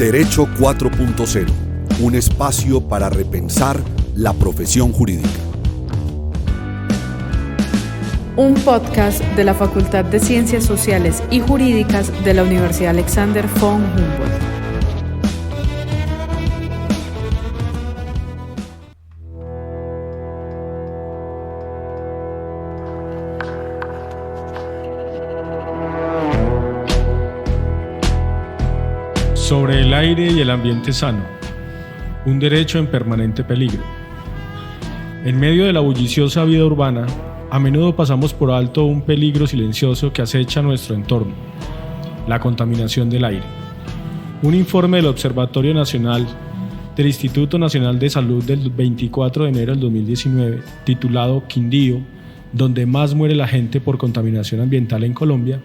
Derecho 4.0, un espacio para repensar la profesión jurídica. Un podcast de la Facultad de Ciencias Sociales y Jurídicas de la Universidad Alexander von Humboldt. Sobre el aire y el ambiente sano, un derecho en permanente peligro. En medio de la bulliciosa vida urbana, a menudo pasamos por alto un peligro silencioso que acecha nuestro entorno: la contaminación del aire. Un informe del Observatorio Nacional del Instituto Nacional de Salud del 24 de enero del 2019, titulado Quindío, donde más muere la gente por contaminación ambiental en Colombia,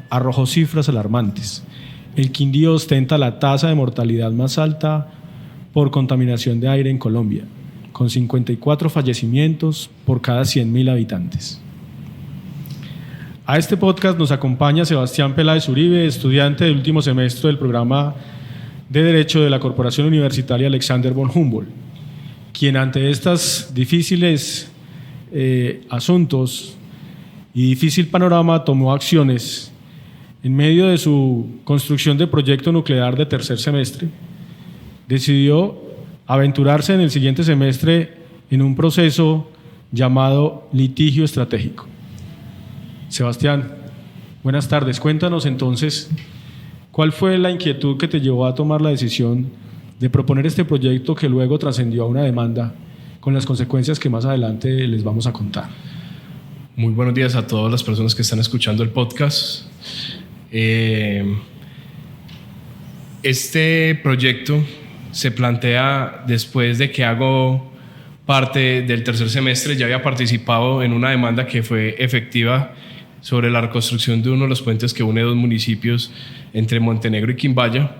arrojó cifras alarmantes. El Quindío ostenta la tasa de mortalidad más alta por contaminación de aire en Colombia, con 54 fallecimientos por cada 100.000 habitantes. A este podcast nos acompaña Sebastián Peláez Uribe, estudiante del último semestre del programa de Derecho de la Corporación Universitaria Alexander von Humboldt, quien ante estos difíciles asuntos y difícil panorama tomó acciones. En medio de su construcción de proyecto nuclear de tercer semestre, decidió aventurarse en el siguiente semestre en un proceso llamado litigio estratégico. Sebastián, buenas tardes. Cuéntanos entonces, ¿cuál fue la inquietud que te llevó a tomar la decisión de proponer este proyecto que luego trascendió a una demanda con las consecuencias que más adelante les vamos a contar? Muy buenos días a todas las personas que están escuchando el podcast. Este proyecto se plantea después de que hago parte del tercer semestre. Ya había participado en una demanda que fue efectiva sobre la reconstrucción de uno de los puentes que une dos municipios entre Montenegro y Quimbaya,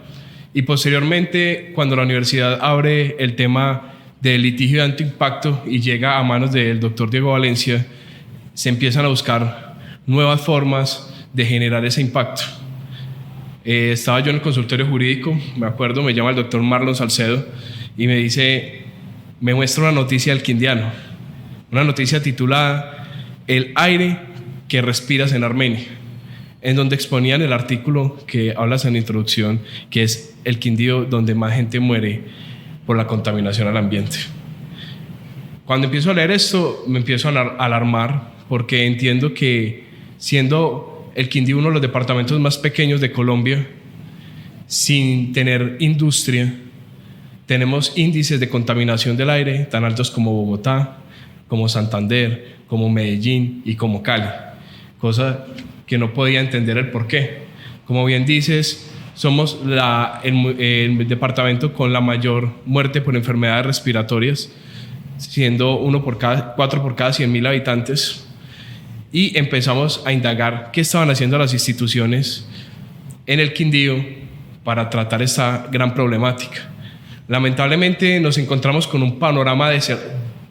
y posteriormente, cuando la universidad abre el tema del litigio de alto impacto y llega a manos del doctor Diego Valencia, se empiezan a buscar nuevas formas de generar ese impacto. Estaba yo en el consultorio jurídico, me acuerdo, me llama el doctor Marlon Salcedo y me muestra una noticia del quindiano, una noticia titulada El aire que respiras en Armenia, en donde exponían el artículo que hablas en la introducción, que es el Quindío donde más gente muere por la contaminación al ambiente. Cuando empiezo a leer esto, me empiezo a alarmar, porque entiendo que, siendo el Quindío uno de los departamentos más pequeños de Colombia, sin tener industria, tenemos índices de contaminación del aire tan altos como Bogotá, como Santander, como Medellín y como Cali, cosa que no podía entender el porqué. Como bien dices, somos el departamento con la mayor muerte por enfermedades respiratorias, siendo 4 por cada 100.000 habitantes. Y empezamos a indagar qué estaban haciendo las instituciones en el Quindío para tratar esta gran problemática. Lamentablemente nos encontramos con un panorama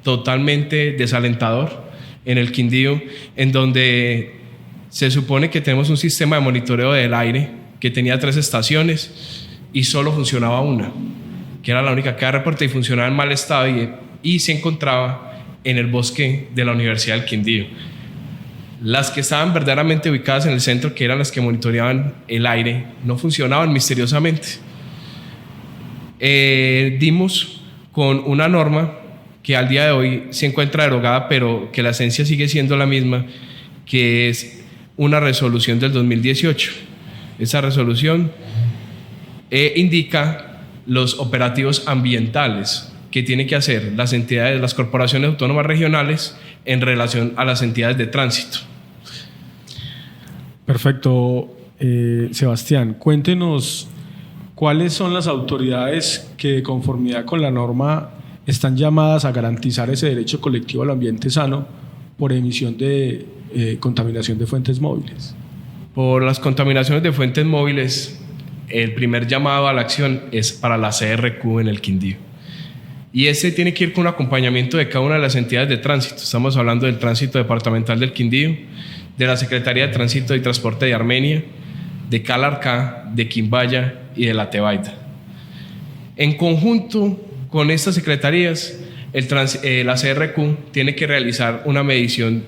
totalmente desalentador en el Quindío, en donde se supone que tenemos un sistema de monitoreo del aire que tenía 3 estaciones y solo funcionaba una, que era la única que daba reporte, y funcionaba en mal estado y se encontraba en el bosque de la Universidad del Quindío. Las que estaban verdaderamente ubicadas en el centro, que eran las que monitoreaban el aire, no funcionaban misteriosamente. Dimos con una norma que al día de hoy se encuentra derogada, pero que la esencia sigue siendo la misma, que es una resolución del 2018. Esa resolución indica los operativos ambientales que tienen que hacer las entidades, las corporaciones autónomas regionales en relación a las entidades de tránsito. Perfecto. Sebastián, cuéntenos cuáles son las autoridades que, de conformidad con la norma, están llamadas a garantizar ese derecho colectivo al ambiente sano por emisión de contaminación de fuentes móviles. Por las contaminaciones de fuentes móviles, el primer llamado a la acción es para la CRQ en el Quindío. Y ese tiene que ir con un acompañamiento de cada una de las entidades de tránsito. Estamos hablando del Tránsito Departamental del Quindío, de la Secretaría de Tránsito y Transporte de Armenia, de Calarcá, de Quimbaya y de la Tebaida. En conjunto con estas secretarías, la CRQ tiene que realizar una medición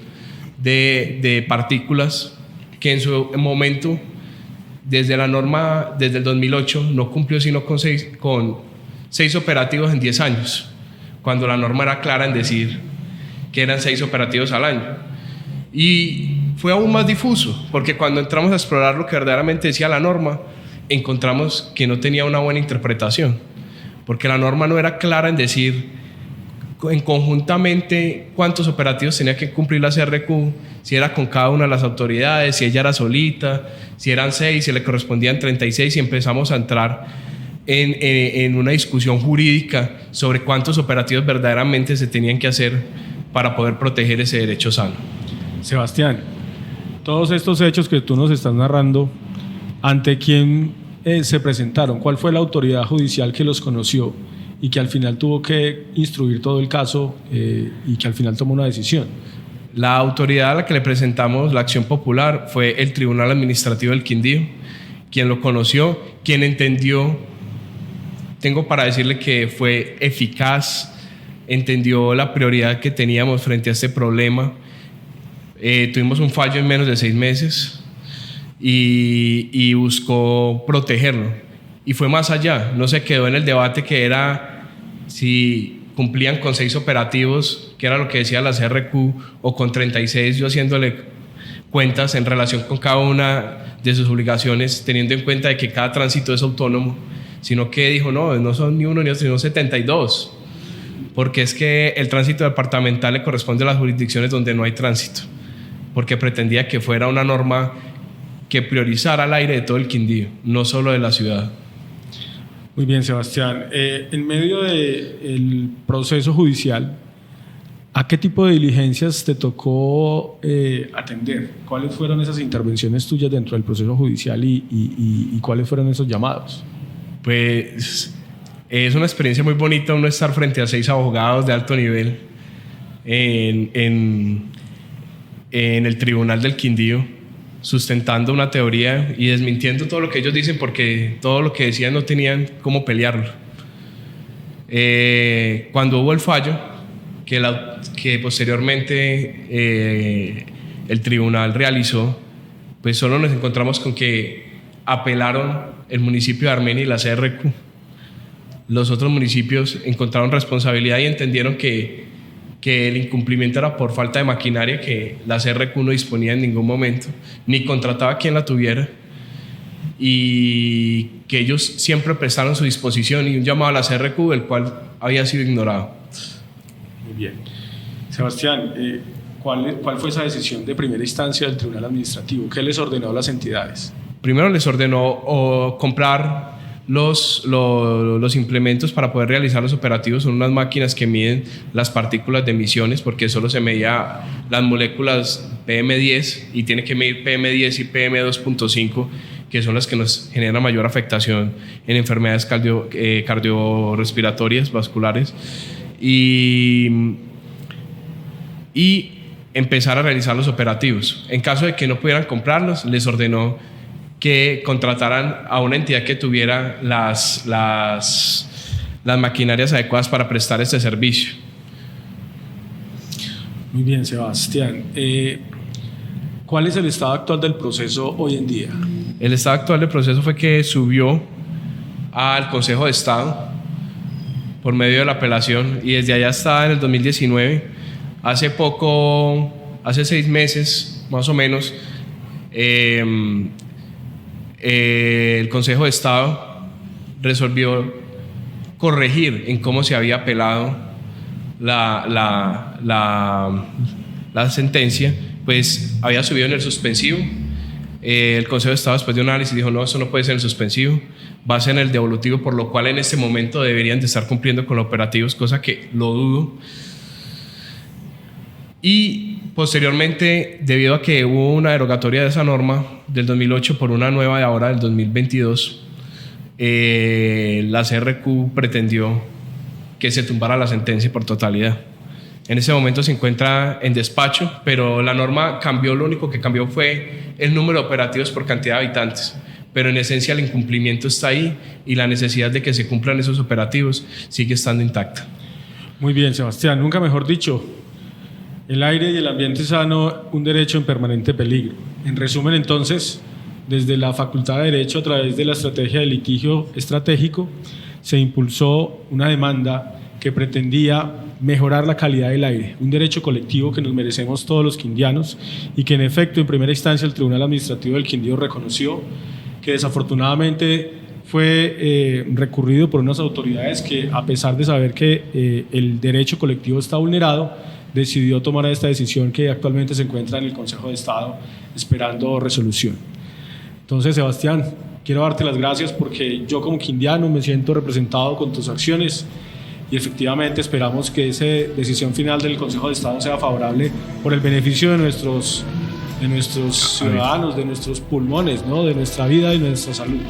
de partículas que en su momento, desde la norma, desde el 2008, no cumplió sino con seis operativos en 10 años, cuando la norma era clara en decir que eran 6 operativos al año. Y fue aún más difuso, porque cuando entramos a explorar lo que verdaderamente decía la norma, encontramos que no tenía una buena interpretación, porque la norma no era clara en decir en conjuntamente cuántos operativos tenía que cumplir la CRQ, si era con cada una de las autoridades, si ella era solita, si eran 6, si le correspondían 36, y empezamos a entrar en una discusión jurídica sobre cuántos operativos verdaderamente se tenían que hacer para poder proteger ese derecho sano. Sebastián, todos estos hechos que tú nos estás narrando, ¿ante quién se presentaron? ¿Cuál fue la autoridad judicial que los conoció y que al final tuvo que instruir todo el caso y que al final tomó una decisión? La autoridad a la que le presentamos la acción popular fue el Tribunal Administrativo del Quindío, quien lo conoció, quien entendió, tengo para decirle que fue eficaz, entendió la prioridad que teníamos frente a este problema. Tuvimos un fallo en menos de 6 meses y buscó protegerlo. Y fue más allá, no se quedó en el debate que era si cumplían con 6 operativos, que era lo que decía la CRQ, o con 36, yo haciéndole cuentas en relación con cada una de sus obligaciones, teniendo en cuenta de que cada tránsito es autónomo, sino que dijo, no son ni uno ni otro, sino 72, porque es que el tránsito departamental le corresponde a las jurisdicciones donde no hay tránsito, porque pretendía que fuera una norma que priorizara el aire de todo el Quindío, no solo de la ciudad. Muy bien, Sebastián. En medio del proceso judicial, ¿a qué tipo de diligencias te tocó atender? ¿Cuáles fueron esas intervenciones tuyas dentro del proceso judicial y cuáles fueron esos llamados? Pues es una experiencia muy bonita uno estar frente a 6 abogados de alto nivel en el Tribunal del Quindío, sustentando una teoría y desmintiendo todo lo que ellos dicen, porque todo lo que decían no tenían cómo pelearlo. Cuando hubo el fallo, que posteriormente el tribunal realizó, pues solo nos encontramos con que apelaron el municipio de Armenia y la CRQ. Los otros municipios encontraron responsabilidad y entendieron que el incumplimiento era por falta de maquinaria, que la CRQ no disponía en ningún momento, ni contrataba a quien la tuviera, y que ellos siempre prestaron su disposición y un llamado a la CRQ, el cual había sido ignorado. Muy bien. Sebastián, ¿cuál fue esa decisión de primera instancia del Tribunal Administrativo? ¿Qué les ordenó a las entidades? Primero les ordenó comprar los implementos para poder realizar los operativos. Son unas máquinas que miden las partículas de emisiones, porque solo se medía las moléculas PM10 y tiene que medir PM10 y PM2.5, que son las que nos generan mayor afectación en enfermedades cardiorrespiratorias, vasculares, y empezar a realizar los operativos. En caso de que no pudieran comprarlos, les ordenó que contrataran a una entidad que tuviera las maquinarias adecuadas para prestar este servicio. Muy bien, Sebastián. ¿Cuál es el estado actual del proceso hoy en día? El estado actual del proceso fue que subió al Consejo de Estado por medio de la apelación, y desde allá está en el 2019. Hace 6 meses más o menos, el Consejo de Estado resolvió corregir en cómo se había apelado la sentencia, pues había subido en el suspensivo. El Consejo de Estado, después de un análisis, dijo: no, eso no puede ser en el suspensivo, va a ser en el devolutivo, por lo cual en este momento deberían de estar cumpliendo con los operativos, cosa que lo dudo. Y posteriormente, debido a que hubo una derogatoria de esa norma del 2008 por una nueva de ahora del 2022, la CRQ pretendió que se tumbara la sentencia por totalidad. En ese momento se encuentra en despacho, pero la norma cambió. Lo único que cambió fue el número de operativos por cantidad de habitantes, pero en esencia el incumplimiento está ahí y la necesidad de que se cumplan esos operativos sigue estando intacta. Muy bien, Sebastián, nunca mejor dicho. El aire y el ambiente sano, un derecho en permanente peligro. En resumen, entonces, desde la Facultad de Derecho, a través de la estrategia de litigio estratégico, se impulsó una demanda que pretendía mejorar la calidad del aire, un derecho colectivo que nos merecemos todos los quindianos y que en efecto en primera instancia el Tribunal Administrativo del Quindío reconoció, que desafortunadamente fue recurrido por unas autoridades que, a pesar de saber que el derecho colectivo está vulnerado, decidió tomar esta decisión que actualmente se encuentra en el Consejo de Estado esperando resolución. Entonces, Sebastián, quiero darte las gracias porque yo como quindiano me siento representado con tus acciones y efectivamente esperamos que esa decisión final del Consejo de Estado sea favorable por el beneficio de nuestros ciudadanos, de nuestros pulmones, ¿no? De nuestra vida y de nuestra salud.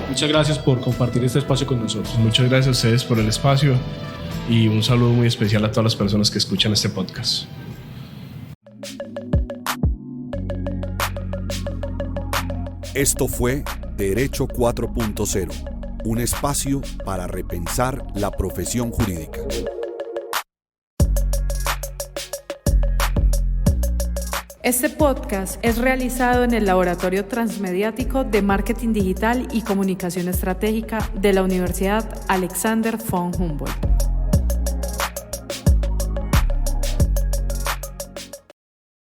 Muchas gracias por compartir este espacio con nosotros. Muchas gracias a ustedes por el espacio y un saludo muy especial a todas las personas que escuchan este podcast. Esto fue Derecho 4.0, un espacio para repensar la profesión jurídica. Este podcast es realizado en el Laboratorio Transmediático de Marketing Digital y Comunicación Estratégica de la Universidad Alexander von Humboldt.